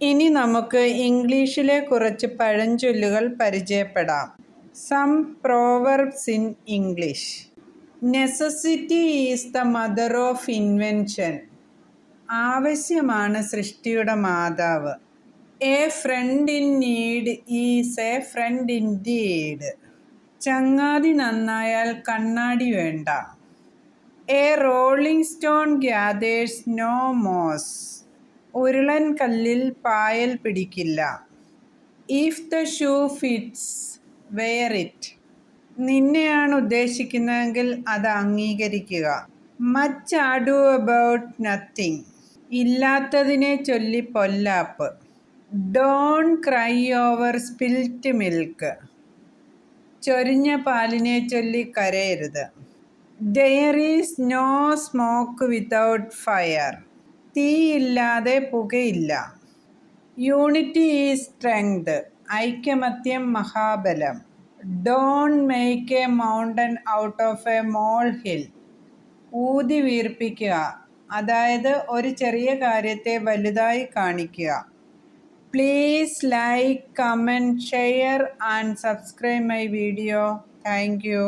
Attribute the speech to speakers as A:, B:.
A: ഇനി നമുക്ക് ഇംഗ്ലീഷിലെ കുറച്ച് പഴഞ്ചൊല്ലുകൾ പരിചയപ്പെടാം. Some proverbs in English. Necessity is the mother of invention. ആവശ്യമാണ് സൃഷ്ടിയുടെ മാതാവ്. A friend in need is a friend indeed. ചങ്ങാതി നന്നായാൽ കണ്ണാടി വേണ്ട. A rolling stone gathers no moss. ഉരുളൻ കല്ലിൽ പായൽ പിടിക്കില്ല. If the shoe fits wear it. നിന്നെയാണ് ഉദ്ദേശിക്കുന്നതെങ്കിൽ അത് അംഗീകരിക്കുക. Much ado about nothing. ഇല്ലാത്തതിനെ ചൊല്ലി പൊല്ലാപ്പ്. Don't cry over spilt milk. ചൊരിഞ്ഞ പാലിനെ ചൊല്ലി കരയരുത്. There is no smoke without fire. തീയില്ലാതെ പുകയില്ല. Unity is strength. ഐക്യമത്യം മഹാബലം. Don't make a mountain out of a molehill. ഊതി വീർപ്പിക്കുക, അതായത് ഒരു ചെറിയ കാര്യത്തെ വലുതായി കാണിക്കുക. Please like, comment, share and subscribe my video. Thank U.